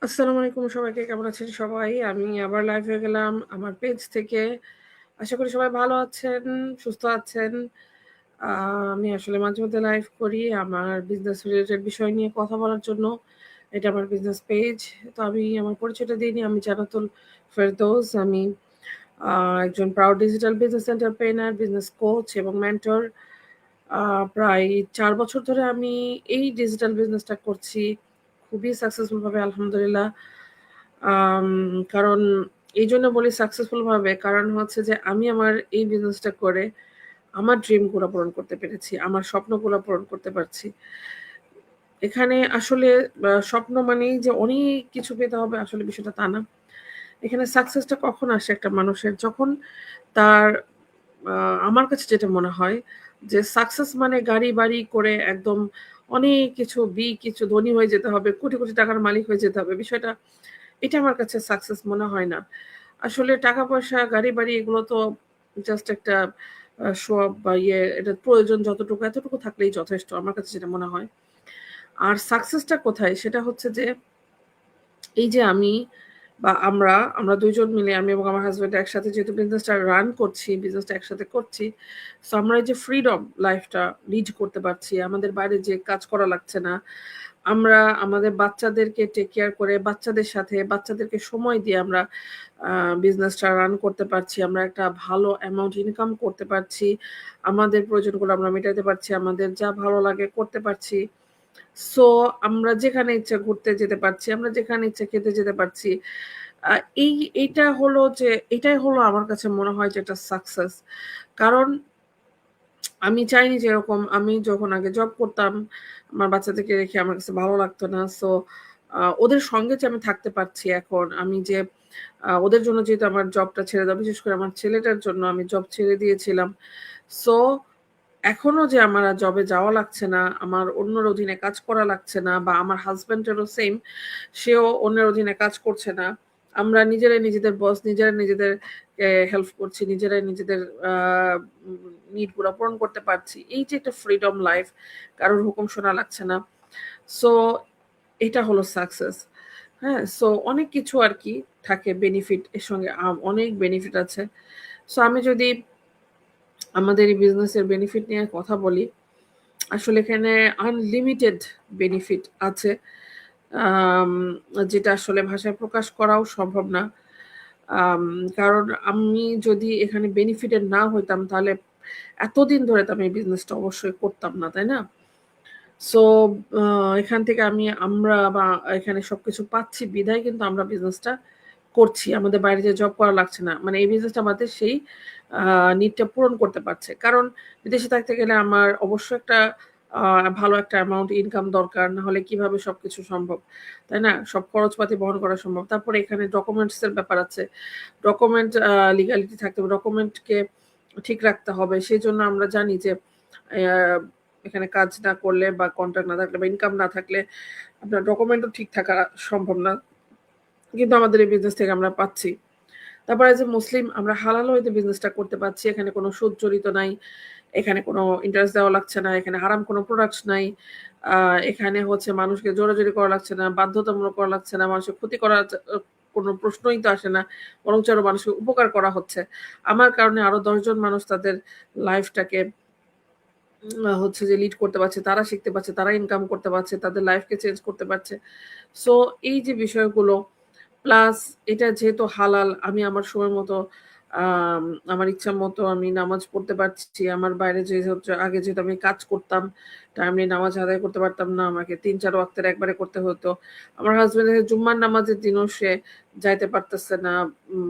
আসসালামু আলাইকুম সবাইকে। কেমন আছেন সবাই? আমি আবার লাইভ হয়ে গেলাম আমার পেজ থেকে। আশা করি সবাই ভালো আছেন, সুস্থ আছেন। আ আমি আসলে মাঝে মধ্যে লাইভ করি আমার বিজনেস রিলেটেড বিষয় নিয়ে কথা বলার জন্য। এটা আমার বিজনেস পেজ। তো আমি আমার পরিচয়টা দিয়ে নিই। আমি জান্নাতুল ফেরদৌস। আমি আ একজন proud digital business entrepreneur, business coach এবং মেন্টর। আ প্রায় ৪ বছর ধরে আমি এই ডিজিটাল বিজনেসটা করছি। খুবই সাকসেসফুল ভাবে আলহামদুলিল্লাহ। আম কারণ এইজন্য বলি সাকসেসফুল ভাবে কারণ হচ্ছে যে আমি আমার এই বিজনেসটা করে আমার ড্রিম গুলা পূরণ করতে পেরেছি। আমার স্বপ্নগুলা পূরণ করতে পারছি। এখানে আসলে স্বপ্ন মানেই যে অনেক কিছু পেতে হবে আসলে বিষয়টা তা না। এখানে সাকসেসটা কখন আসে একটা মানুষের যখন তার আ আমার কাছে যেটা মনে হয় যে সাকসেস মানে গাড়ি-বাড়ি করে একদম অনেক কিছু কিছু ধনী হয়ে যেতে হবে, কোটি, কোটি টাকার মালিক হয়ে যেতে হবে। বিষয়টা এটা আমার কাছে সাকসেস মনে হয় না। আসলে টাকা-পয়সা, গাড়ি-বাড়ি এগুলো তো জাস্ট একটা শো অফ বা এটার প্রয়োজন যতটুকু এতটুকু থাকলেই যথেষ্ট। আমার কাছে যেটা মনে হয়। আর সাকসেসটা কোথায়? সেটা হচ্ছে যে এই যে আমি বা আমরা ২ জন মিলে আমি এবং আমার হাসব্যান্ড একসাথে যেহেতু বিজনেসটা রান করছি, বিজনেসটা একসাথে করছি। সো আমরা এই যে ফ্রিডম লাইফটা লিড করতে পারছি। আমাদের বাইরে যেয়ে কাজ করা লাগছে না। আমরা আমাদের বাচ্চাদেরকে টেক কেয়ার করে বাচ্চাদের সাথে বাচ্চাদেরকে সময় দিয়ে আমরা আ বিজনেসটা রান করতে পারছি। আমরা একটা ভালো অ্যামাউন্ট ইনকাম করতে পারছি। আমাদের প্রয়োজনগুলো আমরা মেটাতে পারছি। আমাদের যা ভালো লাগে করতে পারছি। সো আমরা যেখানে ইচ্ছা ঘুরতে যেতে পারছি, আমরা যেখানে ইচ্ছা খেতে যেতে পারছি। আ এই এইটা হলো যে এটাই হলো আমার কাছে মনে হয় যে একটা সাকসেস। কারণ আমি চাইনি যে এরকম আমি যখন আগে জব করতাম, আমার বাচ্চাদেরকে রেখে আমার কাছে ভালো লাগতো না। সো ওদের সঙ্গে যে আমি থাকতে পারছি এখন, আমি যে ওদের জন্য যেহেতু আমার জবটা ছেড়ে দেওয়া, বিশেষ করে আমার ছেলেটার জন্য আমি জব ছেড়ে দিয়েছিলাম। সো এখনো যে আমার আর জবে যাওয়া লাগছে না, আমার অন্যর অধীনে কাজ করা লাগছে না বা আমার হাসব্যান্ডেরও সেম, সেও অন্যের অধীনে কাজ করছে না। আমরা নিজেরাই নিজেদের বস, নিজেরাই নিজেদেরকে হেল্প করছি, নিজেরাই নিজেদের আ নিড গুলা পূরণ করতে পারছি। এই যে একটা ফ্রিডম লাইফ, কারোর হুকুম শোনা লাগছে না। সো এটা হলো সাকসেস। হ্যাঁ? সো অনেক কিছু আরকি থাকে বেনিফিট এর সঙ্গে অনেক বেনিফিট আছে। সো আমি যদি আমাদের এই বিজনেসের বেনিফিট নিয়ে কথা বলি, আসলে এখানে আনলিমিটেড বেনিফিট আছে। আম যেটা আসলে ভাষায় প্রকাশ করাও সম্ভব না। আম কারণ আমি যদি এখানে বেনিফিটেড না হইতাম তাহলে এতদিন ধরে তো আমি এই বিজনেসটা অবশ্যই করতাম না, তাই না? সো আ এখান থেকে আমরা বা এখানে সবকিছু পাচ্ছি বিধায় কিন্তু আমরা বিজনেসটা করছি। আমাদের বাইরে যেয়ে জব করা লাগছে না। মানে এই বিজনেসটা আমাদের সেই আ নিডটা পূরণ করতে পারছে। কারণ বিদেশে থাকতে গেলে আমার অবশ্যই একটা আ ভালো একটা অ্যামাউন্ট ইনকাম দরকার। না হলে কিভাবে সবকিছু সম্ভব, তাই না? সব খরচপাতি বহন করা সম্ভব। তারপরে এখানে ডকুমেন্টস এর ব্যাপার আছে। ডকুমেন্ট লিগ্যালিটি থাকতে হবে। ডকুমেন্টকে ঠিক রাখতে হবে। সেজন্য আমরা জানি যে অ্যা এখানে কাজ না করলে বা কন্ট্রাক্ট না থাকলে বা ইনকাম না থাকলে আপনার ডকুমেন্টও ঠিক থাকা সম্ভব না। কিন্তু আমাদের এই বিজনেস থেকে আমরা পাচ্ছি। তারপর এজ এ মুসলিম আমরা হালাল ওয়েতে বিজনেসটা করতে পারছি। এখানে কোনো সুদ জড়িত নাই। এখানে কোনো ইন্টারেস্ট দেওয়া লাগছে না। এখানে হারাম কোনো প্রোডাক্টস নাই। আ এখানে হচ্ছে মানুষকে জোরাজুরি করা লাগছে না, বাধ্যতামূলক করা লাগছে না। মানুষের ক্ষতি করা কোনো প্রশ্নই তো আসে না। বরঞ্চ আরো মানুষের উপকার করা হচ্ছে। আমার কারণে আরো ১০ জন মানুষ তাদের লাইফটাকে হচ্ছে যে লিড করতে পারছে, তারা শিখতে পারছে, তারা ইনকাম করতে পারছে, তাদের লাইফকে চেঞ্জ করতে পারছে। সো এই যে বিষয়গুলো প্লাস এটা যেহেতু হালাল আমি আমার সময় মতো আম আমার ইচ্ছা মতো আমি নামাজ পড়তে পারছি। আমার বাইরে যে হচ্ছে আগে যেহেতু আমি কাজ করতাম, টাইমলি নামাজ আদায় করতে পারতাম না। আমাকে ৩-৪ ওয়াক্তের একবারে করতে হতো। আমার হাসব্যান্ডের জুম্মার নামাজের দিনও সে যাইতে পারতেছে না,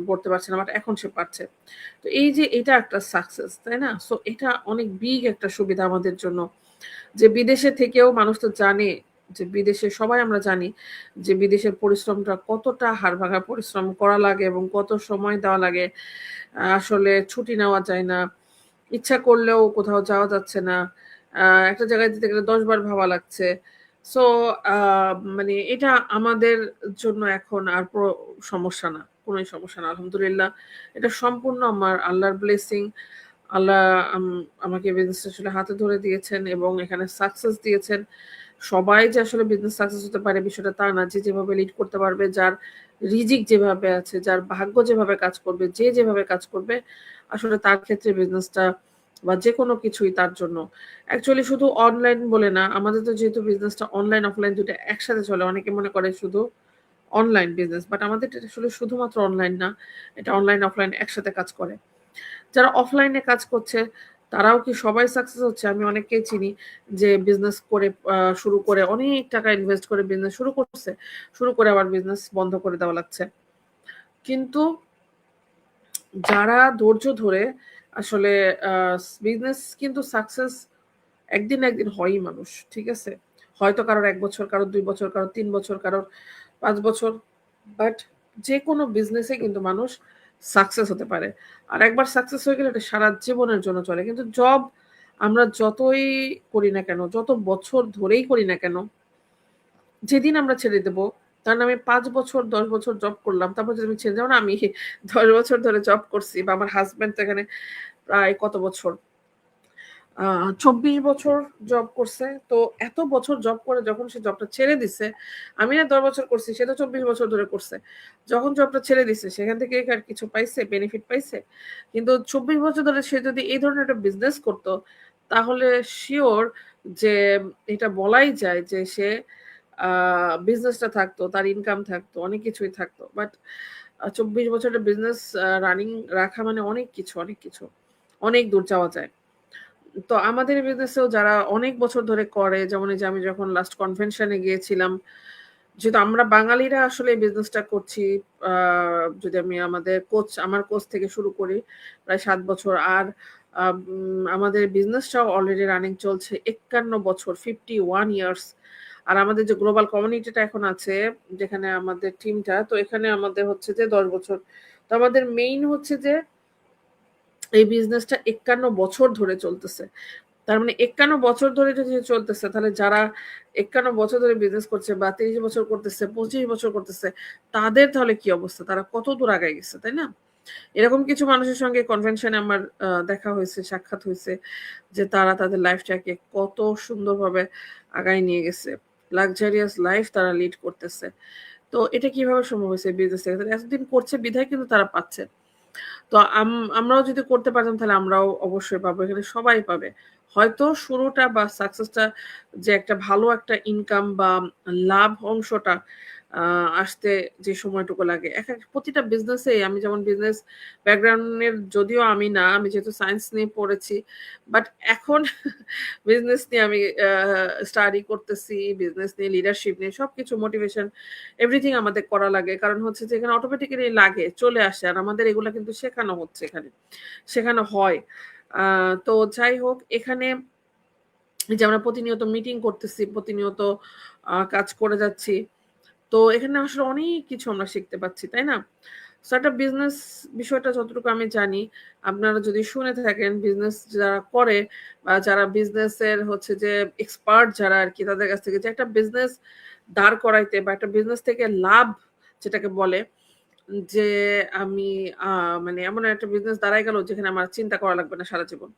পড়তে পারছে না। বাট এখন সে পারছে। তো এই যে এটা একটা সাকসেস, তাই না? সো এটা অনেক বিগ একটা সুবিধা আমাদের জন্য। যে বিদেশে থেকেও মানুষ তো জানে যে বিদেশে সবাই আমরা জানি যে বিদেশের পরিশ্রমটা কতটা হাড়ভাঙা পরিশ্রম করা লাগে এবং কত সময় দেওয়া লাগে। আসলে ছুটি নেওয়া যায় না। ইচ্ছা করলেও কোথাও যাওয়া যাচ্ছে না। আ একটা জায়গায় যেতে গেলে ১০ বার ভাবা লাগছে। সো আ মানে এটা আমাদের জন্য এখন আর সমস্যা না। কোনই সমস্যা না। আলহামদুলিল্লাহ। এটা সম্পূর্ণ আমার আল্লাহর ব্লেসিং। আল্লাহ আম আমাকে বিজনেসটা আসলে হাতে ধরে দিয়েছেন এবং এখানে সাকসেস দিয়েছেন। সবাই যে আসলে বিজনেস সাকসেস হতে পারে বিষয়টা তা না। যে যেভাবে লিড করতে পারবে, যার রিজিক যেভাবে আছে, যার ভাগ্য যেভাবে কাজ করবে, যে যেভাবে কাজ করবে আসলে তার ক্ষেত্রে বিজনেসটা বা যেকোনো কিছুই তার জন্য। অ্যাকচুয়ালি শুধু অনলাইন বলে না, আমাদের তো যেহেতু বিজনেসটা অনলাইন অফলাইন ২ টা একসাথে চলে। অনেকে মনে করে শুধু অনলাইন বিজনেস। বাট আমাদের এটা আসলে শুধুমাত্র অনলাইন না। এটা অনলাইন অফলাইন একসাথে কাজ করে। যারা অফলাইনে কাজ করছে তারাও কি সবাই সাকসেস হচ্ছে? আমি অনেককেই চিনি যে বিজনেস করে শুরু করে অনেক টাকা ইনভেস্ট করে বিজনেস শুরু করছে। শুরু করে আবার বিজনেস বন্ধ করে দেওয়া লাগছে। কিন্তু যারা ধৈর্য ধরে আসলে আ বিজনেস কিন্তু সাকসেস একদিন না একদিন হয়ই মানুষ। ঠিক আছে? হয়তো কারোর ১ বছর, কারোর ২ বছর, কারোর ৩ বছর, কারোর ৫ বছর। বাট যেকোনো বিজনেসে কিন্তু মানুষ সাকসেস হতে পারে। আর একবার সাকসেস হয়ে গেলে এটা সারা জীবনের জন্য চলে। কিন্তু জব আমরা যতই করি না কেন, যত বছর ধরেই করি না কেন, যেদিন আমরা ছেড়ে দেব, কারণ আমি ৫ বছর ১০ বছর জব করলাম। তারপর যদি আমি ছেড়ে যেমন আমি ১০ বছর ধরে জব করছি বা আমার হাসব্যান্ড তো এখানে প্রায় কত বছর? আ ২৪ বছর জব করছে। তো এত বছর জব করে যখন সে জবটা ছেড়ে দিছে, আমি না ১০ বছর করছি, সে তো ২৪ বছর ধরে করছে। যখন জবটা ছেড়ে দিছে সেখান থেকে কি আর কিছু পাইছে? বেনিফিট পাইছে? কিন্তু ২৪ বছর ধরে সে যদি এই ধরনের একটা বিজনেস করত, তাহলে সিওর যে এটা বলাই যায় যে সে আ বিজনেসটা থাকতো, তার ইনকাম থাকতো, অনেক কিছুই থাকতো। বাট ২৪ বছরের বিজনেস রানিং রাখা মানে অনেক কিছু, অনেক কিছু। অনেক দূর যাওয়া যায়। তো আমাদের বিজনেসেও যারা অনেক বছর ধরে করে, যেমন এই যে আমি যখন লাস্ট কনভেনশন এ গিয়েছিলাম, যেহেতু আমরা বাঙালিরা আসলে এই বিজনেসটা করছি, আ যদি আমি আমার কোচ থেকে শুরু করি প্রায় ৭ বছর। আর আমাদের বিজনেসটাও অলরেডি রানিং চলছে ৫১ বছর, 51 ইয়ার্স। আর আমাদের যে গ্লোবাল কমিউনিটিটা এখন আছে, যেখানে আমাদের টিমটা, তো এখানে আমাদের হচ্ছে যে ১০ বছর। তো আমাদের মেইন হচ্ছে যে এই বিজনেসটা ৫১ বছর ধরে চলতেছে। তার মানে ৫১ বছর ধরে যদি চলতেছে, তাহলে যারা ৫১ বছর ধরে বিজনেস করছে বা ৩০ বছর করতেছে, ২৫ বছর করতেছে, তাদের তাহলে কি অবস্থা? তারা কতদূর আগায় গেছে, তাই না? এরকম কিছু মানুষের সঙ্গে কনভেনশন এ আমার দেখা হইছে, সাক্ষাৎ হইছে যে তারা তাদের লাইফটাকে কত সুন্দরভাবে আগায় নিয়ে গেছে। লাক্সারিয়াস লাইফ তারা লিড করতেছে। তো এটা কিভাবে সম্ভব হইছে বিজনেস থেকে? তারা এতদিন করছে বিধায় কিন্তু তারা পাচ্ছে। তো আমরাও যদি করতে পারতাম তাহলে আমরাও অবশ্যই পাবো। এখানে সবাই পাবে। হয়তো শুরুটা বা সাকসেসটা যে একটা ভালো একটা ইনকাম বা লাভ অংশটা আ আসতে যে সময়টুকু লাগে। প্রতিটা বিজনেসেই আমি যেমন বিজনেস ব্যাকগ্রাউন্ড এর যদিও আমি না, আমি যেহেতু সায়েন্স নিয়ে পড়েছি। বাট এখন বিজনেস নিয়ে আমি স্টাডি করতেছি, বিজনেস নিয়ে, লিডারশিপ নিয়ে সবকিছু মোটিভেশন এভরিথিং আমাদের করা লাগে। কারণ হচ্ছে যে এখানে অটোমেটিক্যালি লাগে, চলে আসে। আর আমাদের এগুলা কিন্তু শেখানো হচ্ছে এখানে। শেখানো হয়। আ তো যাই হোক এখানে এই যে আমরা প্রতিনিয়ত মিটিং করতেছি, প্রতিনিয়ত কাজ করে যাচ্ছি। তো এখানে আসলে অনেক কিছু আমরা শিখতে পাচ্ছি, তাই না? সো একটা বিজনেস বিষয়টা যতটুকু আমি জানি, আপনারা যদি শুনে থাকেন বিজনেস যারা করে বা যারা বিজনেসের হচ্ছে যে এক্সপার্ট যারা আরকি তাদের কাছ থেকে যে একটা বিজনেস দাঁড় করাইতে বা একটা বিজনেস থেকে লাভ যেটাকে বলে যে আমি আ মানে এমন একটা বিজনেস দাঁড়ায় গেল যেখানে আমার চিন্তা করা লাগবে না সারা জীবন।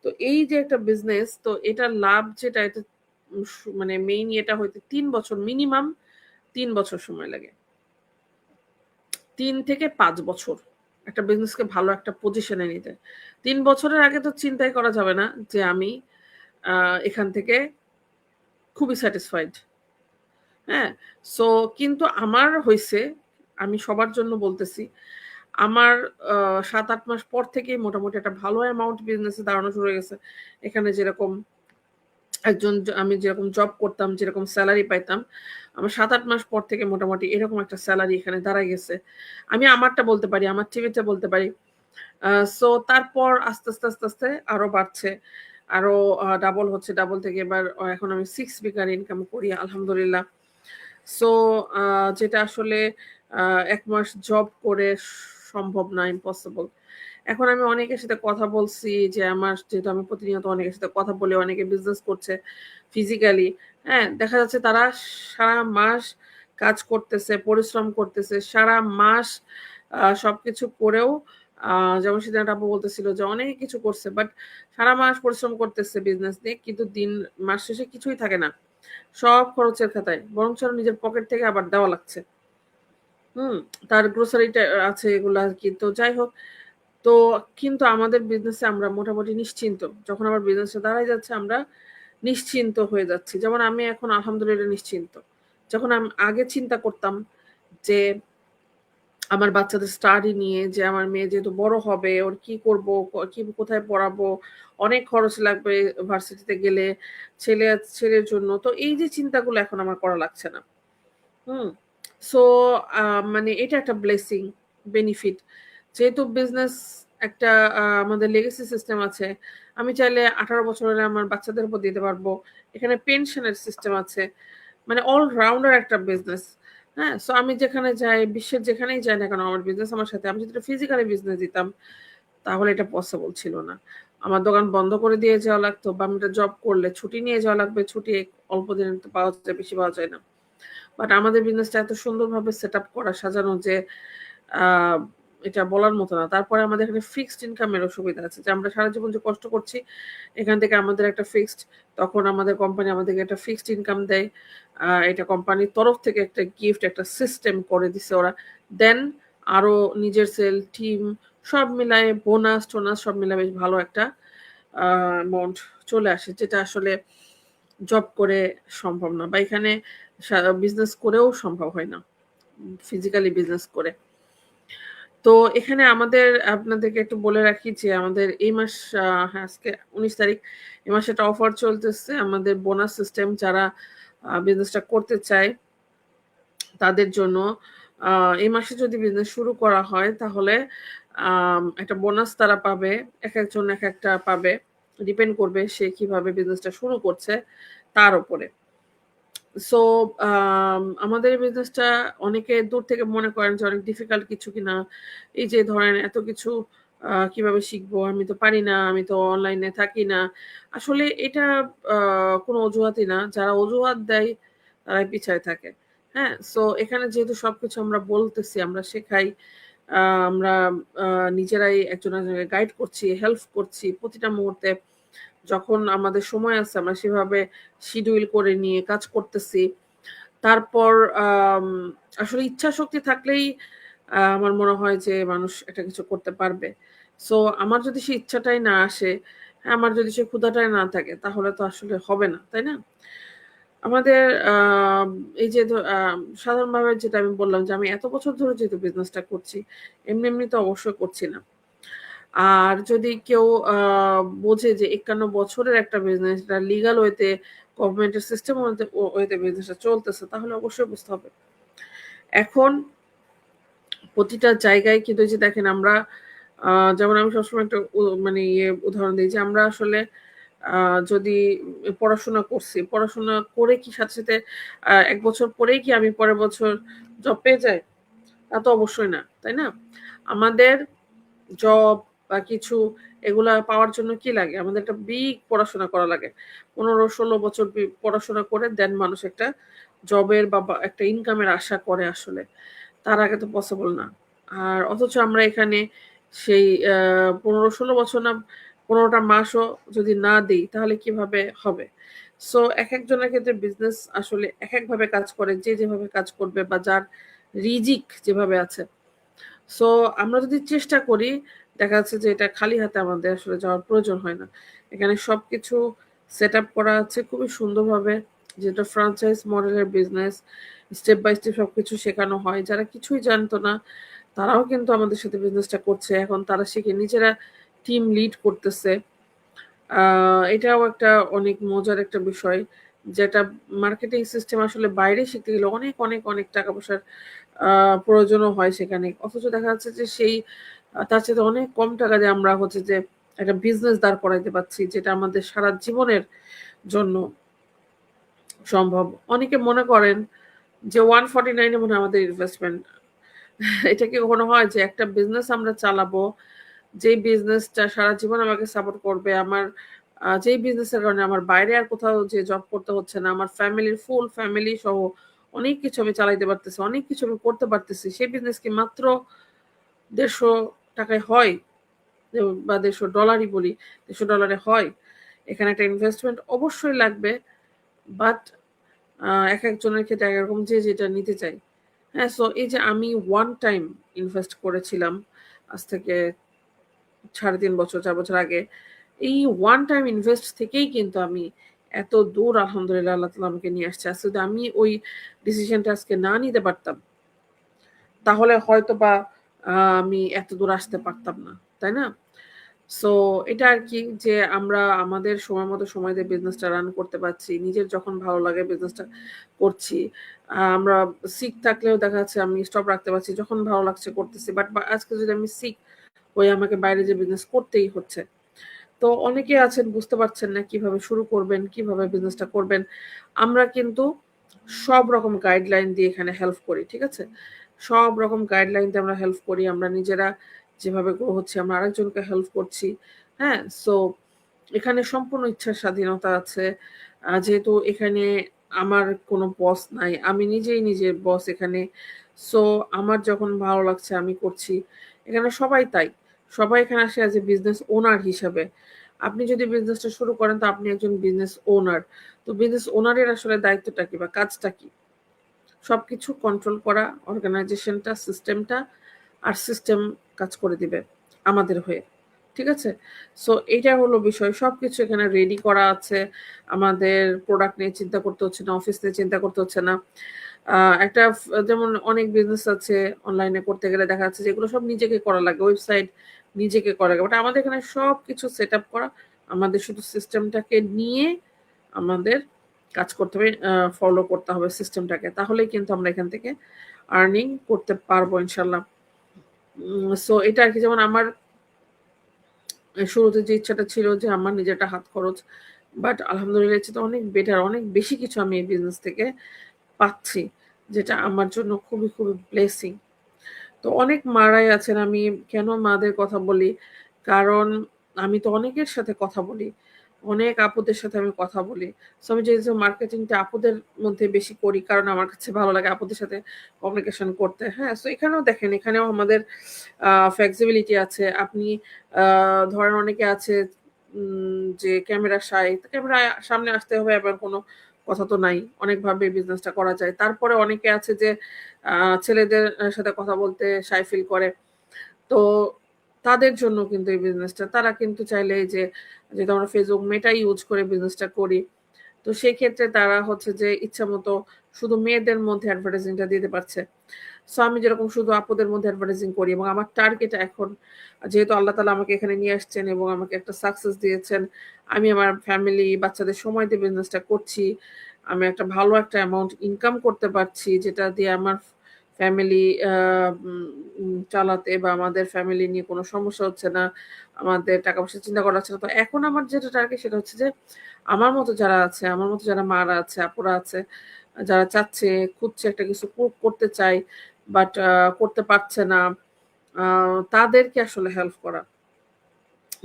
তো এই যে একটা বিজনেস তো এটার লাভ যেটা এটা মানে মেইন ইয়েটা হইতে ৩ বছর মিনিমাম ৩ বছর সময় লাগে। ৩ থেকে ৫ বছর একটা বিজনেসকে ভালো একটা পজিশনে নিতে। ৩ বছরের আগে তো চিন্তাই করা যাবে না যে আমি আ এখান থেকে খুবই স্যাটিসফাইড। হ্যাঁ? সো কিন্তু আমার হইছে, আমি সবার জন্য বলতেছি। আমার আ ৭-৮ মাস পর থেকেই মোটামুটি একটা ভালো অ্যামাউন্ট বিজনেসে দাঁড়ানো শুরু হয়ে গেছে। এখানে যেরকম আমি যেরকম জব করতাম, যেরকম সেলারি পাইতাম, আমার ৭-৮ মাস পর থেকে মোটামুটি এরকম একটা সেলারি এখানে দাঁড়ায় গেছে। আমি আমারটা বলতে পারি, আমার টিভিটা বলতে পারি। আ সো তারপর আস্তে, আস্তে আরো বাড়ছে। আরো ডাবল হচ্ছে। ডাবল থেকে এবার এখন আমি 6 ফিগার ইনকাম করি আলহামদুলিল্লাহ। সো আ যেটা আসলে আ ১ মাস জব করে সম্ভব না, ইম্পসিবল। এখন আমি অনেকের সাথে কথা বলছি যে যেহেতু আমি প্রতিনিয়ত অনেকের সাথে কথা বলি, অনেকে বিজনেস করছে ফিজিক্যালি, হ্যাঁ? দেখা যাচ্ছে তারা সারা মাস কাজ করতেছে, পরিশ্রম করতেছে। সারা মাস সবকিছু করেও আ যেমন সেদিন একটা আপু বলতেছিল যে অনেক কিছু করছে। বাট সারা মাস পরিশ্রম করতেছে বিজনেস নিয়ে। কিন্তু মাস শেষে কিছুই থাকে না। সব খরচের খাতায়, বরঞ্চ নিজের পকেট থেকে আবার দেওয়া লাগছে। তার গ্রোসারিটা আছে এগুলা আরকি। তো যাই হোক, তো কিন্তু আমাদের বিজনেসে আমরা মোটামুটি নিশ্চিন্ত। যখন আমার বিজনেসটা দাঁড়ায় যাচ্ছে আমরা নিশ্চিন্ত হয়ে যাচ্ছি। যেমন আমি এখন আলহামদুলিল্লাহ নিশ্চিন্ত। যখন আগে চিন্তা করতাম যে আমার বাচ্চাদের স্টাডি নিয়ে, যে আমার মেয়ে যেহেতু বড় হবে, ওর কি করব, কোথায় পড়াবো, অনেক খরচ লাগবে ভার্সিটিতে গেলে, ছেলের জন্য। তো এই যে চিন্তাগুলো এখন আমার করা লাগছে না। হুম? সো মানে এটা একটা ব্লেসিং, বেনিফিট। যেহেতু বিজনেস একটা আমাদের লেগেসি সিস্টেম আছে। আমি চাইলে ১৮ বছর হলে আমার বাচ্চাদের উপর দিতে পারবো। এখানে পেনশনের সিস্টেম আছে। মানে অল রাউন্ডার একটা বিজনেস। হ্যাঁ? সো আমি যেখানে যাই, বিশ্বের যেখানেই যাই না কেন আমার বিজনেস আমার সাথে। আমি যদি একটা ফিজিক্যালি বিজনেস দিতাম তাহলে এটা পসিবল ছিল না। আমার দোকান বন্ধ করে দিয়ে যাওয়া লাগতো, বা আমি একটা জব করলে ছুটি নিয়ে যাওয়া লাগবে। ছুটি অল্প দিনের তো পাওয়া যায়, বেশি পাওয়া যায় না। বাট আমাদের বিজনেসটা এত সুন্দরভাবে সেটআপ করা, সাজানো যে আ এটা বলার মতো না। তারপরে আমাদের এখানে ফিক্সড ইনকামেরও সুবিধা আছে যে আমরা সারা জীবন যে কষ্ট করছি, এখান থেকে আমাদের একটা ফিক্সড, তখন আমাদের কোম্পানি আমাদেরকে একটা ফিক্সড ইনকাম দেয়। এটা কোম্পানির তরফ থেকে একটা গিফট, একটা সিস্টেম করে দিছে ওরা। দেন আরো নিজের সেল, টিম সব মিলায়ে বোনাস-টোনাস সব মিলায়ে বেশ ভালো একটা অ্যামাউন্ট চলে আসে, যেটা আসলে জব করে সম্ভব না, বা এখানে বিজনেস করেও সম্ভব হয় না। ফিজিক্যালি বিজনেস করে। তো এখানে আমাদের আপনাদেরকে একটু বলে রাখি যে আমাদের এই মাস হ্যাঁ, আজকে ১৯ তারিখ। এই মাসে একটা অফার চলতেছে। আমাদের বোনাস সিস্টেম যারা বিজনেসটা করতে চায় তাদের জন্য আ এই মাসে যদি বিজনেস শুরু করা হয় তাহলে একটা বোনাস তারা পাবে। একেকজন একেকটা পাবে। ডিপেন্ড করবে সে কিভাবে বিজনেসটা শুরু করছে তার উপরে। সো আমাদের এই বিজনেসটা অনেকে দূর থেকে মনে করেন যে অনেক ডিফিকাল্ট কিছু কিনা। এই যে ধরেন এত কিছু কিভাবে শিখবো? আমি তো পারি না, আমি তো অনলাইনে থাকি না। আসলে এটা আ কোনো অজুহাতই না। যারা অজুহাত দেয় তারাই পিছায় থাকে। হ্যাঁ? সো এখানে যেহেতু সবকিছু আমরা বলতেছি, আমরা শেখাই, আ আমরা আ নিজেরাই একজন আরেকজনকে গাইড করছি, হেল্প করছি প্রতিটা মুহূর্তে। যখন আমাদের সময় আছে আমরা সেভাবে শিডিউল করে নিয়ে কাজ করতেছি। তারপর আম আসলে ইচ্ছাশক্তি থাকলেই আমার মনে হয় যে মানুষ একটা কিছু করতে পারবে। সো আমার যদি সেই ইচ্ছাটাই না আসে, আমার যদি সেই ক্ষুধাটাই না থাকে তাহলে তো আসলে হবে না, তাই না? আমাদের এই যে সাধারণভাবে যেটা আমি বললাম যে আমি এত বছর ধরে যেহেতু বিজনেসটা করছি, এমনি তো অবশ্যই করছি না। আর যদি কেউ বোঝে যে ৫১ বছরের একটা বিজনেস, এটা লিগাল ওয়েতে গভর্নমেন্টের সিস্টেম ওয়েতে বিজনেসটা চলতেছে তাহলে অবশ্যই বুঝতে হবে। এখন প্রতিটা জায়গায় কিন্তু এই যে দেখেন আমরা আ যেমন আমি সবসময় একটা মানে উদাহরণ দেই যে আমরা আসলে আ যদি পড়াশোনা করছি, পড়াশোনা করে কি সাথে ১ বছর পরেই কি আমি পরের বছর জব পেয়ে যাই? তা তো অবশ্যই না, তাই না? আমাদের জব বা কিছু এগুলা পাওয়ার জন্য কি লাগে? আমাদের একটা বিগ পড়াশোনা করা লাগে। ১৫-১৬ বছর পড়াশোনা করে দেন মানুষ একটা জবের বা একটা ইনকামের আশা করে আসলে। তার আগে তো পসিবল না। আর অথচ আমরা এখানে সেই ১৫-১৬ বছর না, ১৫ টা মাসও যদি না দেই তাহলে কিভাবে হবে? সো একেকজনের ক্ষেত্রে বিজনেস আসলে একেকভাবে কাজ করে। যে যেভাবে কাজ করবে বা যার রিজিক যেভাবে আছে। সো আমরা যদি চেষ্টা করি, দেখা যাচ্ছে যে এটা খালি হাতে আমাদের আসলে যাওয়ার প্রয়োজন হয় না। এখানে সবকিছু সেটআপ করা আছে খুবই সুন্দরভাবে। যেটা ফ্র্যাঞ্চাইজ মডেলের বিজনেস। স্টেপ বাই স্টেপ সবকিছু শেখানো হয়। যারা কিছুই জানতো না তারাও কিন্তু আমাদের সাথে বিজনেসটা করছে। এখন তারা শিখে নিজেরা টিম লিড করতেছে। আ এটাও একটা অনেক মজার একটা বিষয়। যেটা মার্কেটিং সিস্টেম আসলে বাইরে শিখতে গেলে অনেক টাকা-পয়সার আ প্রয়োজনও হয় সেখানে। অথচ দেখা যাচ্ছে যে সেই তার চাইতে অনেক কম টাকা দিয়ে আমরা হচ্ছে যে একটা বিজনেস দাঁড় করাইতে পারছি, যেটা আমাদের সারা জীবনের জন্য সম্ভব। অনেকে মনে করেন যে 149 এ মনে হয় আমাদের ইনভেস্টমেন্ট। এটা কি কখনো হয় যে একটা বিজনেস আমরা চালাবো, যেই বিজনেসটা সারা জীবন আমাকে সাপোর্ট করবে। আমার যেই বিজনেসের কারণে আমার বাইরে আর কোথাও যেয়ে জব করতে হচ্ছে না। আমার ফ্যামিলির ফুল ফ্যামিলি সহ অনেক কিছু আমি চালাইতে পারতেছি। অনেক কিছু আমি করতে পারতেছি। সেই বিজনেস কি মাত্র ৳১৫০ হয়? বা $১৫০ বলি, $১৫০ হয়? এখানে একটা ইনভেস্টমেন্ট অবশ্যই লাগবে। বাট একেকজনের ক্ষেত্রে একেক রকম যে যেটা নিতে চায়। হ্যাঁ? সো এই যে আমি ওয়ান টাইম ইনভেস্ট করেছিলাম আজ থেকে ৩.৫ বছর ৪ বছর আগে। এই ওয়ান টাইম ইনভেস্ট থেকেই কিন্তু আমি এত দূর আলহামদুলিল্লাহ আল্লাহ তাআলা আমাকে নিয়ে আসছে। আজকে যদি আমি ওই ডিসিশনটা আজকে না নিতে পারতাম, তাহলে হয়তোবা আমি এত দূর আসতে পারতাম না। তাই না? সো এটা আরকি যে আমরা আমাদের সময় মতো সময় দিয়ে বিজনেসটা রান করতে পারছি। নিজের যখন ভালো লাগে বিজনেসটা করছি। আমরা সিক থাকলেও দেখা যাচ্ছে আমি স্টপ রাখতে পারছি। যখন ভালো লাগছে করতেছি। বাট আজকে যদি আমি সিক হই আমাকে বাইরে যেয়ে বিজনেস করতেই হচ্ছে। তো অনেকে আছেন বুঝতে পারছেন না কিভাবে শুরু করবেন, কিভাবে বিজনেসটা করবেন। আমরা কিন্তু সব রকম গাইডলাইন দিয়ে এখানে হেল্প করি। ঠিক আছে? সব রকম গাইডলাইন দিয়ে আমরা হেল্প করি। আমরা নিজেরা যেভাবে গ্রো হচ্ছি আমরা আরেকজনকে হেল্প করছি। হ্যাঁ? সো এখানে সম্পূর্ণ ইচ্ছার স্বাধীনতা আছে। যেহেতু এখানে আমার কোনো বস নাই। আমি নিজেই নিজের বস এখানে। সো আমার যখন ভালো লাগছে আমি করছি। এখানে সবাই তাই। সবাই এখানে আসে এজ এ বিজনেস ওনার হিসাবে। আপনি যদি বিজনেসটা শুরু করেন তো আপনি একজন বিজনেস ওনার। তো বিজনেস ওনারের আসলে দায়িত্বটা কি বা কাজটা কি? সবকিছু কন্ট্রোল করা, অর্গানাইজেশনটা, সিস্টেমটা আর সিস্টেম কাজ করে দিবে আমাদের হয়ে। ঠিক আছে? সো এইটা হলো বিষয়। সবকিছু এখানে রেডি করা আছে। আমাদের প্রোডাক্ট নিয়ে চিন্তা করতে হচ্ছে না, অফিস নিয়ে চিন্তা করতে হচ্ছে না। আ একটা যেমন অনেক বিজনেস আছে অনলাইনে করতে গেলে দেখা যাচ্ছে যে এগুলো সব নিজেকে করা লাগে। ওয়েবসাইট নিজেকে করা লাগে। বাট আমাদের এখানে সবকিছু সেটআপ করা। আমাদের শুধু সিস্টেমটাকে নিয়ে আমাদের কাজ করতে হবে, ফলো করতে হবে সিস্টেমটাকে। তাহলেই কিন্তু আমরা এখান থেকে আর্নিং করতে পারবো ইনশাআল্লাহ। সো এটা আরকি যেমন আমার শুরুতে যে ইচ্ছাটা ছিল যে আমার নিজের একটা হাত খরচ। বাট আলহামদুলিল্লাহ এর চেয়ে অনেক বেটার, অনেক বেশি কিছু আমি এই বিজনেস থেকে পাচ্ছি। যেটা আমার জন্য খুবই, খুবই ব্লেসিং। তো অনেক মারাই আছেন। আমি কেন মাদের কথা বলি? কারণ আমি তো অনেকের সাথে কথা বলি। অনেক আপুদের সাথে আমি কথা বলি। সো আমি যেহেতু মার্কেটিংটা আপুদের মধ্যে বেশি করি কারণ আমার কাছে ভালো লাগে আপুদের সাথে কমিউনিকেশন করতে। হ্যাঁ? সো এখানেও দেখেন এখানেও আমাদের ফ্লেক্সিবিলিটি আছে। আপনি আ ধরেন অনেকে আছে যে ক্যামেরা শাই। ক্যামেরা সামনে আসতে হবে এমন কোনো কথা তো নাই। অনেকভাবে বিজনেসটা করা যায়। তারপরে অনেকে আছে যে আ ছেলেদের সাথে কথা বলতে শাই ফিল করে। তো তাদের জন্য কিন্তু এই বিজনেসটা। তারা কিন্তু চাইলে এই যে যেহেতু আমরা Facebook মেটা ইউজ করে বিজনেসটা করি। তো সেক্ষেত্রে তারা হচ্ছে যে ইচ্ছামত শুধু মেয়েদের মধ্যে অ্যাডভার্টাইজিংটা দিতে পারছে। সো আমি যেরকম শুধু আপুদের মধ্যে অ্যাডভার্টাইজিং করি এবং আমার টার্গেট এখন যেহেতু আল্লাহ তাআলা আমাকে এখানে নিয়ে আসছেন এবং আমাকে একটা সাকসেস দিয়েছেন। আমি আমার ফ্যামিলি, বাচ্চাদের সময় দিয়ে বিজনেসটা করছি। আমি একটা ভালো একটা অ্যামাউন্ট ইনকাম করতে পারছি যেটা দিয়ে আমার ফ্যামিলি আ উম উম চালাতে বা আমাদের ফ্যামিলি নিয়ে কোনো সমস্যা হচ্ছে না। আমাদের টাকা-পয়সার চিন্তা করা হচ্ছে না। তো এখন আমার যেটা টার্গেট সেটা হচ্ছে যে আমার মতো যারা আছে, আমার মতো যারা মারা আছে, আপুরা আছে, যারা চাচ্ছে, খুঁজছে একটা কিছু করতে চায় বাট করতে পারছে না। আ তাদেরকে আসলে হেল্প করা।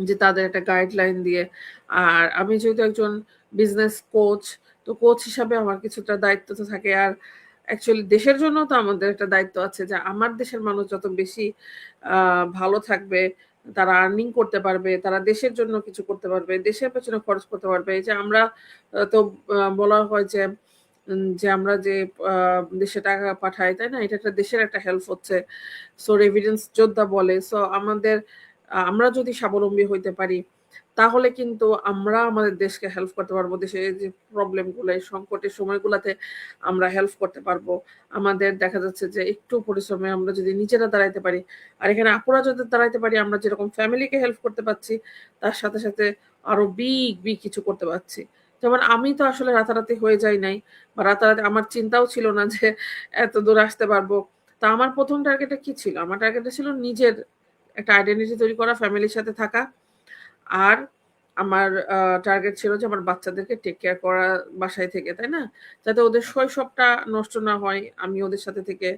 যে তাদের একটা গাইডলাইন দিয়ে। আর আমি যেহেতু একজন বিজনেস কোচ, তো কোচ হিসাবে আমার কিছুটা দায়িত্ব তো থাকে। আর অ্যাকচুয়ালি দেশের জন্যও তো আমাদের একটা দায়িত্ব আছে যে আমার দেশের মানুষ যত বেশি আ ভালো থাকবে, তারা আর্নিং করতে পারবে, তারা দেশের জন্য কিছু করতে পারবে, দেশের পেছনে খরচ করতে পারবে। এই যে আমরা তো বলা হয় যে আমরা যে আ দেশে টাকা পাঠাই, তাই না? এটা একটা দেশের একটা হেল্প হচ্ছে। সো রেভিডেন্স যোদ্ধা বলে। সো আমাদের আমরা যদি স্বাবলম্বী হইতে পারি, তাহলে কিন্তু আমরা আমাদের দেশকে হেল্প করতে পারবো। দেশের এই যে প্রবলেম গুলো, এই সংকটের সময়গুলাতে আমরা হেল্প করতে পারবো। আমাদের দেখা যাচ্ছে যে একটু পরিশ্রমে আমরা যদি নিজেরা দাঁড়াইতে পারি, আর এখানে আপুরা যদি দাঁড়াইতে পারি, আমরা যেরকম ফ্যামিলিকে হেল্প করতে পারছি, তার সাথে, সাথে আরো বিগ কিছু করতে পারছি। যেমন আমি তো আসলে রাতারাতি হয়ে যাই নাই বা রাতারাতি আমার চিন্তাও ছিল না যে এত দূর আসতে পারবো। তো আমার ১ম টার্গেটটা কি ছিল? আমার টার্গেটটা ছিল নিজের একটা আইডেন্টিটি তৈরি করা, ফ্যামিলির সাথে থাকা। আর আমার টার্গেট ছিল যে আমার বাচ্চাদেরকে টেক কেয়ার করা বাসায় থেকে, তাই না? যাতে ওদের শৈশবটা নষ্ট না হয়। আমি ওদের সাথে থেকে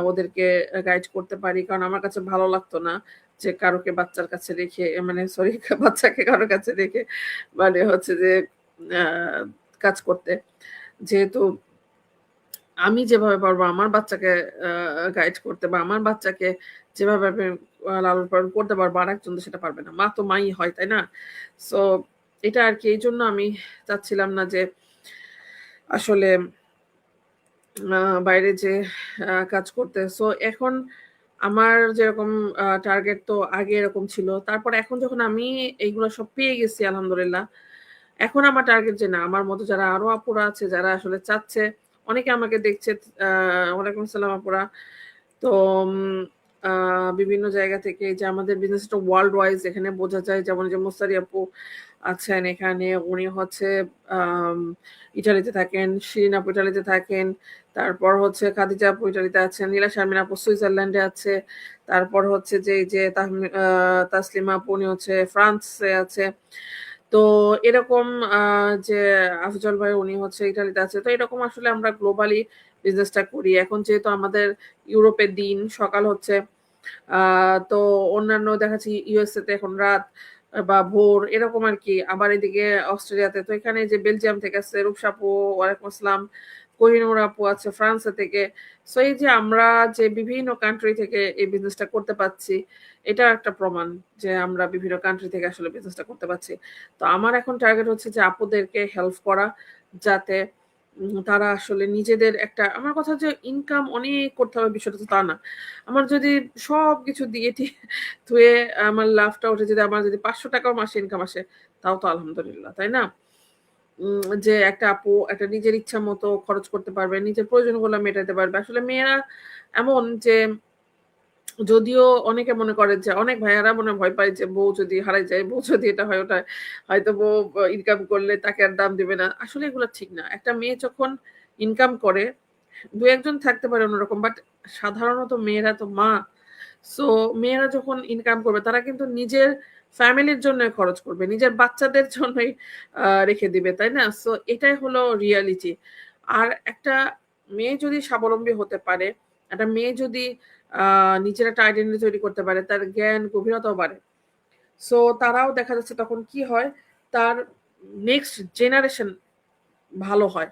ওদেরকে গাইড করতে পারি। কারণ আমার কাছে ভালো লাগতো না যে কারোকে বাচ্চার কাছে রেখে মানে সরি বাচ্চাকে কারো কাছে রেখে মানে হচ্ছে যে আ কাজ করতে। যেহেতু আমি যেভাবে পারবো আমার বাচ্চাকে আ গাইড করতে বা আমার বাচ্চাকে যেভাবে আমি লালন-পালন করতে পারবো আরেকজন তো সেটা পারবে না। মা তো মাই হয়, তাই না? সো এটা আরকি এইজন্য আমি চাচ্ছিলাম না যে আসলে বাইরে যে কাজ করতে। সো এখন আমার যেরকম টার্গেট তো আগে এরকম ছিল। তারপর এখন যখন আমি এইগুলো সব পেয়ে গেছি আলহামদুলিল্লাহ। এখন আমার টার্গেট যে না আমার মতো যারা আরো আপুরা আছে যারা আসলে চাচ্ছে, অনেকে আমাকে দেখছে আ ওয়ালাইকুম আসসালাম আপুরা। তো উম আ বিভিন্ন জায়গা থেকে যে আমাদের বিজনেসটা ওয়ার্লড ওয়াইজ এখানে বোঝা যায় যেমন যে মুস্তারি আপু আছেন এখানে। উনি হচ্ছে আম ইটালিতে থাকেন, শিরিন আপু ইটালিতে থাকেন। তারপর হচ্ছে খাদিজা আপু ইটালিতে আছেন, নীলা শারমিন আপু সুইজারল্যান্ডে আছে। তারপর হচ্ছে যে এই যে তাসলিমা আপু উনি হচ্ছে ফ্রান্সে আছে। তো এরকম আ যে আফজল ভাই উনি হচ্ছে ইটালিতে আছে। তো এরকম আসলে আমরা গ্লোবালি বিজনেসটা করি। এখন যেহেতু আমাদের ইউরোপের দিন সকাল হচ্ছে। আ তো অন্যান্য দেখা যাচ্ছে ইউএসএ তে এখন রাত বা ভোর এরকম আরকি। আবার এদিকে অস্ট্রেলিয়াতে। তো এখানে যে বেলজিয়াম থেকে আসছে রূপসা আপু, ওয়ালাইকুম আসসালাম। কোহিনুর আপু আছে ফ্রান্সে থেকে। সো এই যে আমরা যে বিভিন্ন কান্ট্রি থেকে এই বিজনেসটা করতে পারছি, এটা একটা প্রমাণ যে আমরা বিভিন্ন কান্ট্রি থেকে আসলে বিজনেসটা করতে পারছি। তো আমার এখন টার্গেট হচ্ছে যে আপুদেরকে হেল্প করা যাতে তারা আসলে নিজেদের একটা আমার কথা যে ইনকাম অনেক করতে হবে বিষয়টা তো তা না। আমার যদি সবকিছু দিয়ে ধুয়ে আমার লাভটা উঠে যদি আমার যদি ৳৫০০ ও মাসে ইনকাম আসে, তাও তো আলহামদুলিল্লাহ, তাই না? যে একটা আপু একটা নিজের ইচ্ছা মতো খরচ করতে পারবে, নিজের প্রয়োজনগুলো মেটাতে পারবে। আসলে মেয়েরা এমন যে যদিও অনেকে মনে করে যে অনেক ভাইয়ারা মনে হয় ভয় পায় যে বউ যদি হারায় যায়, বউ যদি এটা হয় ওটা হয়তো বউ ইনকাম করলে তাকে আর দাম দিবে না। আসলে এগুলো ঠিক না। একটা মেয়ে যখন ইনকাম করে ২-১ জন থাকতে পারে অন্যরকম। বাট সাধারণত মেয়েরা তো মা। সো মেয়েরা যখন ইনকাম করবে তারা কিন্তু নিজের ফ্যামিলির জন্যই খরচ করবে। নিজের বাচ্চাদের জন্যই রেখে দিবে, তাই না? সো এটাই হলো রিয়ালিটি। আর একটা মেয়ে যদি স্বাবলম্বী হতে পারে, একটা মেয়ে যদি আ নিজের একটা আইডেন্টিটি তৈরি করতে পারে, তার জ্ঞান গভীরতাও বাড়ে। সো তারাও দেখা যাচ্ছে তখন কি হয়, তার নেক্সট জেনারেশন ভালো হয়।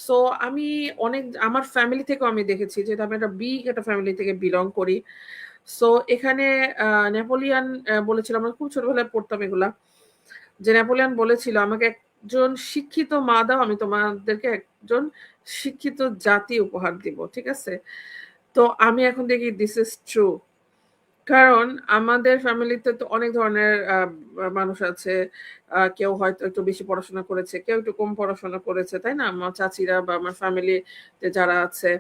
সো আমি অনেক আমার ফ্যামিলি থেকেও আমি দেখেছি যেটা আমি একটা বিগ একটা ফ্যামিলি থেকে বিলং করি। সো এখানে নেপোলিয়ান বলেছিল আমরা খুব ছোটবেলায় পড়তাম এগুলা। যে নেপোলিয়ান বলেছিল, "আমাকে একজন শিক্ষিত মা দাও, আমি তোমাদেরকে একজন শিক্ষিত জাতি উপহার দিব।" ঠিক আছে? তো আমি এখন দেখি দিস ইস ট্রু। কারণ আমাদের ফ্যামিলিতে তো অনেক ধরনের মানুষ আছে। কেউ হয়তো একটু বেশি পড়াশোনা করেছে, কেউ একটু কম পড়াশোনা করেছে, তাই না? আমার চাচিরা বা আমার ফ্যামিলিতে যারা আছে।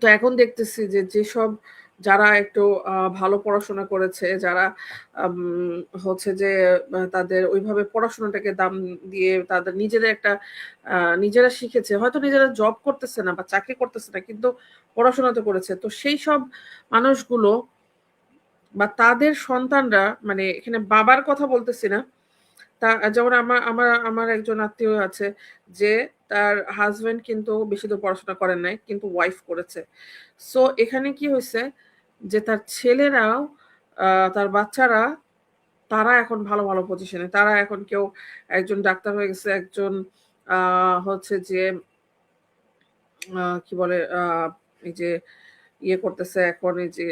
তো এখন দেখতেছি যে যেসব যারা একটু ভালো পড়াশোনা করেছে, যারা আম হচ্ছে যে তাদের ওইভাবে পড়াশোনাটাকে দাম দিয়ে তাদের নিজেদের একটা আ নিজেরা শিখেছে। হয়তো নিজেরা জব করতেছে না বা চাকরি করতেছে না। কিন্তু পড়াশোনা তো করেছে। তো সেইসব মানুষগুলো বা তাদের সন্তানরা মানে এখানে বাবার কথা বলতেছি না। যেমন আমার একজন আত্মীয় আছে যে তার হাসব্যান্ড কিন্তু বেশি দূর পড়াশোনা করেন নাই। কিন্তু ওয়াইফ করেছে। সো এখানে কি হইছে যে তার ছেলেরাও আ তার বাচ্চারা তারা এখন ভালো, ভালো পজিশনে। তারা এখন কেউ একজন ডাক্তার হয়ে গেছে, একজন আ হচ্ছে যে কি বলে এই যে ইয়ে করতেছে এখন এই যে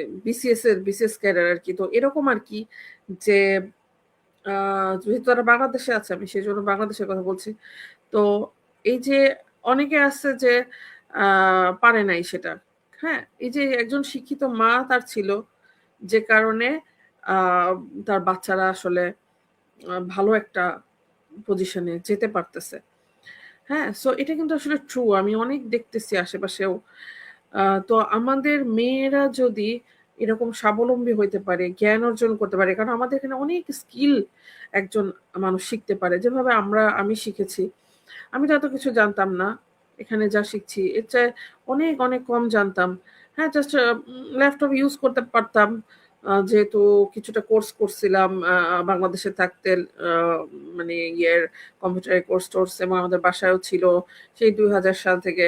বিসিএস ক্যাডার আরকি। তো এরকম আরকি যে আ যেহেতু তারা বাংলাদেশে আছে আমি সেজন্য বাংলাদেশের কথা বলছি। তো এই যে অনেকে আছে যে আ পারে নাই সেটা। হ্যাঁ? এই যে একজন শিক্ষিত মা তার ছিল যে কারণে আ তার বাচ্চারা আসলে ভালো একটা পজিশনে যেতে পারতেছে। হ্যাঁ? সো এটা কিন্তু আসলে ট্রু। আমি অনেক দেখতেছি আশেপাশেও। তো আমাদের মেয়েরা যদি এরকম স্বাবলম্বী হইতে পারে, জ্ঞান অর্জন করতে পারে। কারণ আমাদের এখানে অনেক স্কিল একজন মানুষ শিখতে পারে। যেভাবে আমি শিখেছি। আমি তো এত কিছু জানতাম না। এখানে যা শিখছি এর চেয়ে অনেক, অনেক কম জানতাম। হ্যাঁ, জাস্ট ল্যাপটপ ইউজ করতে পারতাম। যেহেতু কিছুটা কোর্স করছিলাম বাংলাদেশে থাকতে আ মানে কম্পিউটারের কোর্স-টোর্স এবং আমাদের বাসায়ও ছিল। সেই ২০০০ সাল থেকে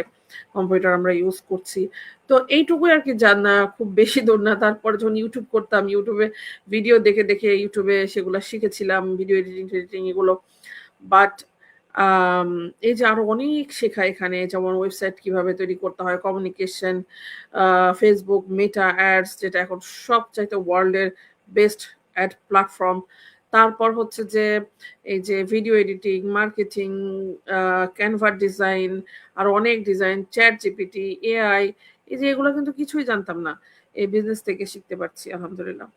কম্পিউটার আমরা ইউজ করছি। তো এইটুকুই আরকি জানা, খুব বেশি দূর না। তারপরে যখন YouTube করতাম, YouTube এ ভিডিও দেখে YouTube এ সেগুলা শিখেছিলাম। ভিডিও এডিটিং এগুলো। বাট আম এই যে আরো অনেক শেখা এখানে যেমন ওয়েবসাইট কিভাবে তৈরি করতে হয়, কমিউনিকেশন, আ Facebook, Meta Ads যেটা এখন সবচাইতে ওয়ার্লড এর বেস্ট অ্যাড প্ল্যাটফর্ম। তারপর হচ্ছে যে এই যে video editing, marketing, Canva design, আর অনেক ডিজাইন, চ্যাট জিপিটি, এআই, এই যে এগুলো কিন্তু কিছুই জানতাম না, এই বিজনেস থেকে শিখতে পারছি আলহামদুলিল্লাহ।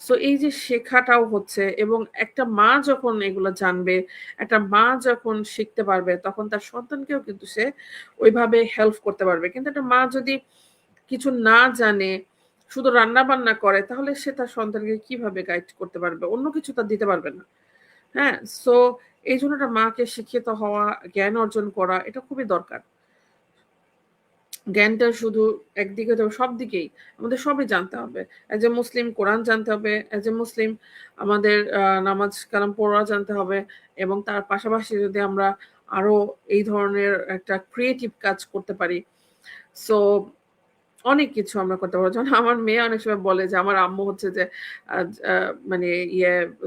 সো এই যে শেখাটাও হচ্ছে, এবং একটা মা যখন এগুলো জানবে, একটা মা যখন শিখতে পারবে, তখন তার সন্তানকেও কিন্তু সে ওইভাবে হেল্প করতে পারবে। কিন্তু একটা মা যদি কিছু না জানে, শুধু রান্না বান্না করে, তাহলে সে তার সন্তানকে কিভাবে গাইড করতে পারবে? অন্য কিছু তার দিতে পারবে না। হ্যাঁ? সো এই জন্য একটা মাকে শিক্ষিত হওয়া, জ্ঞান অর্জন করা, এটা খুবই দরকার। জ্ঞানটা শুধু একদিকে তো, সব দিকেই আমাদের সবই জানতে হবে। অ্যাজ এ মুসলিম কোরআন জানতে হবে, অ্যাজ এ মুসলিম আমাদের নামাজ কালাম পড়া জানতে হবে, এবং তার পাশাপাশি যদি আমরা আরো এই ধরনের একটা ক্রিয়েটিভ কাজ করতে পারি, সো অনেক কিছু আমরা করতে পারবো। যেমন আমার মেয়ে অনেক সময় বলে যে আমার আম্মু হচ্ছে যে মানে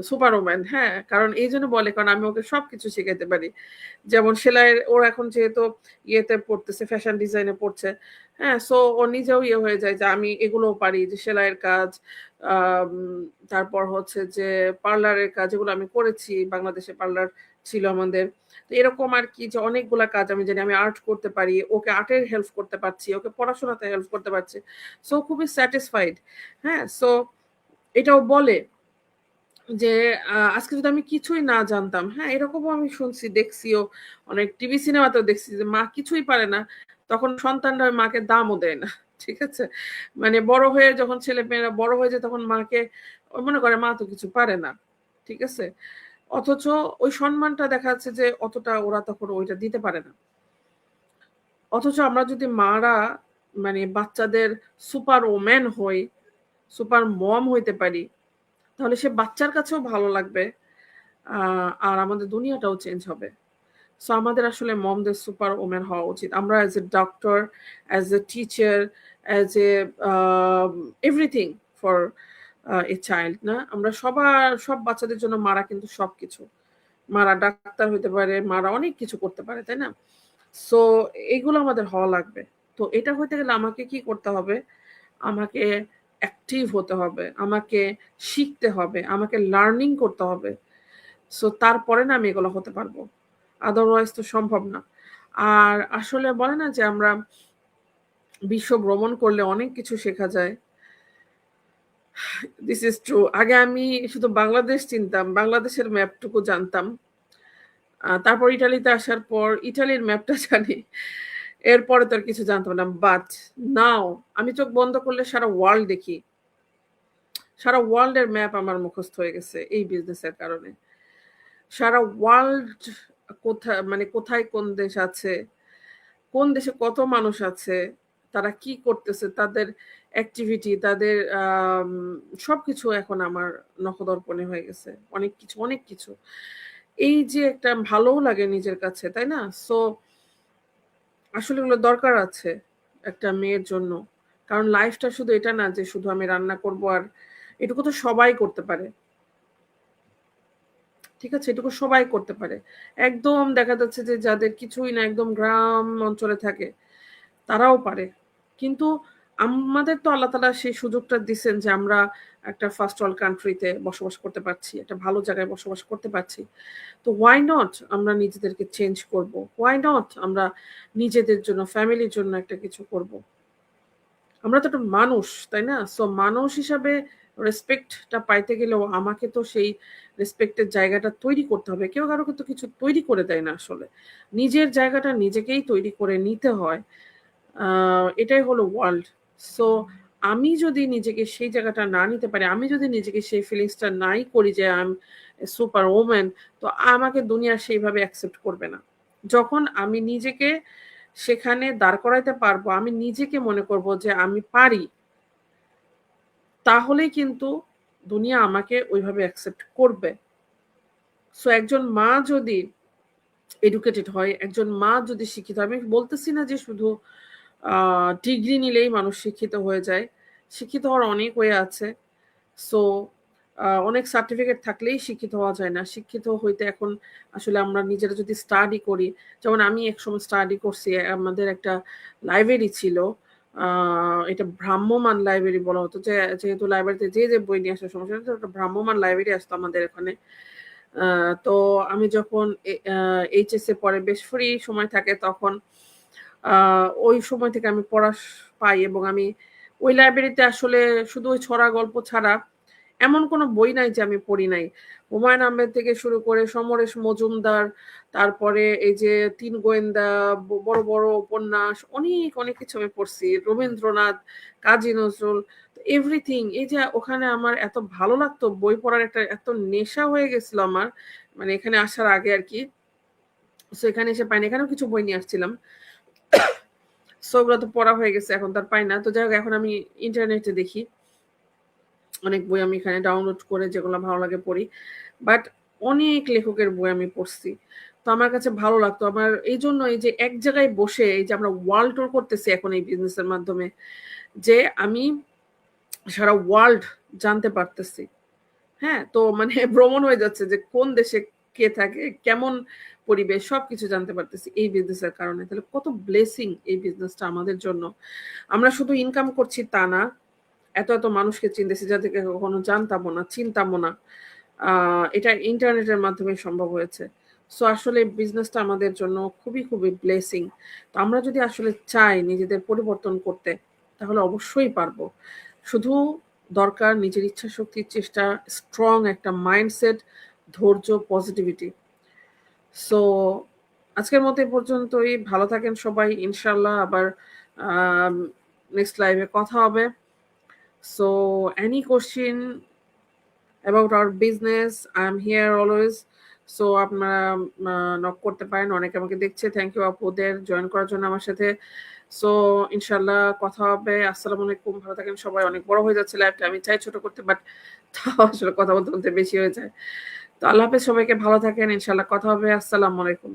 সুপার ওম্যান। হ্যাঁ? কারণ এইজন্য বলে, কারণ আমি ওকে সবকিছু শিখাইতে পারি। যেমন সেলাইয়ের, ওর এখন যেহেতু ইয়েতে পড়তেছে, ফ্যাশন ডিজাইনে পড়ছে। হ্যাঁ? সো ও নিজেও হয়ে যায় যে আমি এগুলোও পারি, যে সেলাইয়ের কাজ, আম তারপর হচ্ছে যে পার্লারের কাজ, এগুলো আমি করেছি। বাংলাদেশে পার্লার ছিল আমাদের। তো এরকম আরকি, যে অনেকগুলা কাজ আমি জানি। আমি আর্ট করতে পারি। ওকে আর্টের হেল্প করতে পারছি। ওকে পড়াশোনাতে হেল্প করতে পারছি। সো খুবই স্যাটিসফাইড। হ্যাঁ? সো এটাও বলে যে আজকে যদি আমি কিছুই না জানতাম, হ্যাঁ? এরকমও আমি শুনছি, দেখছিও, অনেক টিভি সিনেমাতেও দেখছি যে মা কিছুই পারে না, তখন সন্তানরা ওই মাকে দামও দেয় না। ঠিক আছে? মানে বড় হয়ে যখন ছেলেমেয়েরা বড় হয়ে যায়, তখন মাকে মনে করে মা তো কিছু পারে না। ঠিক আছে? অথচ ওই সম্মানটা দেখা যাচ্ছে যে অতটা ওরা তখন ওইটা দিতে পারে না। অথচ আমরা যদি মারা মানে বাচ্চাদের সুপার ওম্যান হই, সুপার মম হইতে পারি, তাহলে সে বাচ্চার কাছেও ভালো লাগবে। আর আমাদের দুনিয়াটাও চেঞ্জ হবে। সো আমাদের আসলে মমদের সুপার ওম্যান হওয়া উচিত। আমরা as a doctor, as a teacher, as a everything for a child, না? আমরা সব বাচ্চাদের জন্য মারা কিন্তু সবকিছু। মারা ডাক্তার হইতে পারে, মারা অনেক কিছু করতে পারে, তাই না? সো এগুলো আমাদের হওয়া লাগবে। তো এটা হইতে গেলে আমাকে কি করতে হবে? আমাকে অ্যাক্টিভ হতে হবে। আমাকে শিখতে হবে। আমাকে লার্নিং করতে হবে। সো তারপরে না আমি এগুলো হতে পারবো। আদারওয়াইজ তো সম্ভব না। আর আসলে বলে না যে আমরা বিশ্ব ভ্রমণ করলে অনেক কিছু শেখা যায়। This is true. আগে আমি শুধু বাংলাদেশ চিনতাম। বাংলাদেশের ম্যাপটুকু জানতাম। তারপর ইটালিতে আসার পর ইটালির ম্যাপটা জানি। এরপরে তো আর কিছু জানতাম না। বাট নাও আমি চোখ বন্ধ করলে সারা ওয়ার্ল্ড দেখি। সারা ওয়ার্ল্ডের ম্যাপ আমার মুখস্থ হয়ে গেছে এই বিজনেসের কারণে। সারা ওয়ার্ল্ড মানে কোথায় কোন দেশ আছে, কোন দেশে কত মানুষ আছে, তারা কি করতেছে, তাদের অ্যাক্টিভিটি, তাদের সবকিছু এখন আমার নখদর্পণে হয়ে গেছে। অনেক কিছু, অনেক কিছু। এই যে একটা ভালোও লাগে নিজের কাছে, তাই না? সো আসলে এগুলো দরকার আছে একটা মেয়ের জন্য। কারণ লাইফটা শুধু এটা না যে শুধু আমি রান্না করব, আর এটুকু তো সবাই করতে পারে। ঠিক আছে? এটুকু সবাই করতে পারে। একদম দেখা যাচ্ছে যে যাদের কিছুই না, একদম গ্রাম অঞ্চলে থাকে, তারাও পারে। কিন্তু আমাদের তো আল্লাহ তাআলা সেই সুযোগটা দিছেন যে আমরা একটা ফার্স্ট ওয়ার্ল্ড কান্ট্রিতে বসবাস করতে পারছি। একটা ভালো জায়গায় বসবাস করতে পারছি। তো why not আমরা নিজেদেরকে চেঞ্জ করব? Why not আমরা নিজেদের জন্য, ফ্যামিলির জন্য একটা কিছু করব? আমরা তো একটা মানুষ, তাই না? সো মানুষ হিসাবে রেসপেক্টটা পাইতে গেলেও আমাকে তো সেই রেসপেক্টের জায়গাটা তৈরি করতে হবে। কেউ কারো কিন্তু কিছু তৈরি করে দেয় না আসলে। নিজের জায়গাটা নিজেকেই তৈরি করে নিতে হয়। আ এটাই হলো ওয়ার্ল্ড। সো আমি যদি নিজেকে সেই জায়গাটা না নিতে পারি, আমি যদি নিজেকে সেই ফিলিংসটা নাই করি যে I M A super woman, তো আমাকে দুনিয়া সেইভাবে অ্যাকসেপ্ট করবে না। যখন আমি নিজেকে সেখানে দাঁড় করাইতে পারবো, আমি নিজেকে মনে করব যে আমি পারি, তাহলেই কিন্তু দুনিয়া আমাকে ওইভাবে অ্যাকসেপ্ট করবে। সো একজন মা যদি এডুকেটেড হয়, একজন মা যদি শিক্ষিত হয়, আমি বলতেছি না যে শুধু আ ডিগ্রি নিলেই মানুষ শিক্ষিত হয়ে যায়। শিক্ষিত হওয়ার অনেক ওয়ে আছে। সো অনেক সার্টিফিকেট থাকলেই শিক্ষিত হওয়া যায় না। শিক্ষিত হইতে এখন আসলে আমরা নিজেরা যদি স্টাডি করি, যেমন আমি একসময় স্টাডি করছি। আমাদের একটা লাইব্রেরি ছিল। এটা ভ্রাম্যমান লাইব্রেরি বলা হতো, যেহেতু লাইব্রেরিতে যে বই নিয়ে আসার সমস্যা হতো, ওটা ভ্রাম্যমান লাইব্রেরি আসতো আমাদের এখানে। তো আমি যখন এইচএসএ পরে বেশ ফ্রি সময় থাকে তখন ওই সময় থেকে আমি পড়া পাই এবং আমি ওই লাইব্রেরিতে আসলে শুধু ওই ছড়া গল্প ছাড়া এমন কোনো বই নাই যে আমি পড়ি নাই। হুমায়ূন আহমেদ থেকে শুরু করে সমরেশ মজুমদার, তারপরে এই যে ৩ গোয়েন্দা, বড়, বড় উপন্যাস অনেক কিছু আমি পড়ছি। রবীন্দ্রনাথ, কাজী নজরুল, এভরিথিং। এই যে ওখানে আমার এত ভালো লাগতো, বই পড়ার একটা এত নেশা হয়ে গেছিল আমার, মানে এখানে আসার আগে আরকি। সো এখানে এসে পাইনি। এখানেও কিছু বই নিয়ে আসছিলাম। সো ওগুলো তো পড়া হয়ে গেছে, এখন তো আর পাই না। তো যাই হোক, এখন আমি ইন্টারনেটে দেখি। অনেক বই আমি এখানে ডাউনলোড করে যেগুলো ভালো লাগে পড়ি। বাট অনেক লেখকের বই আমি পড়ছি। তো আমার কাছে ভালো লাগতো। আমার এইজন্য এই যে এক জায়গায় বসে এই যে আমরা ওয়ার্ল্ড ট্যুর করতেছি এখন এই বিজনেসের মাধ্যমে, যে আমি সারা ওয়ার্ল্ড জানতে পারতেছি। হ্যাঁ? তো মানে ভ্রমণ হয়ে যাচ্ছে যে কোন দেশে কে থাকে, কেমন পরিবেশ সবকিছু জানতে পারতেছি এই বিজনেসের কারণে। তাহলে কত ব্লেসিং এই বিজনেসটা আমাদের জন্য। আমরা শুধু ইনকাম করছি তা না। এত মানুষকে চিনতেছি যাদেরকে কখনো জানতামও না, চিনতামও না। এটা ইন্টারনেটের মাধ্যমে সম্ভব হয়েছে। সো আসলে বিজনেসটা আমাদের জন্য খুবই ব্লেসিং। তো আমরা যদি আসলে চাই নিজেদের পরিবর্তন করতে, তাহলে অবশ্যই পারবো। শুধু দরকার নিজের ইচ্ছাশক্তির চেষ্টা, স্ট্রং একটা মাইন্ডসেট, ধৈর্য, পজিটিভিটি। সো আজকের মতো এ পর্যন্তই। ভালো থাকেন সবাই। ইনশাআল্লাহ আবার আম নেক্সট লাইভে কথা হবে। So any question about our business, I am here always. So আপনারা নক করতে পারেন। অনেকে আমাকে দেখছে। থ্যাংক ইউ আপুদের জয়েন করার জন্য আমার সাথে। সো ইনশাআল্লাহ কথা হবে। আসসালামু আলাইকুম। ভালো থাকেন সবাই। অনেক বড় হয়ে যাচ্ছে লাইভটা। আমি চাই ছোট করতে, বাট তাও আসলে কথা বলতে বেশি হয়ে যায়। তো আল্লাহ হাফেজ, সবাইকে ভালো থাকেন। ইনশাআল্লাহ কথা হবে। আসসালামু আলাইকুম।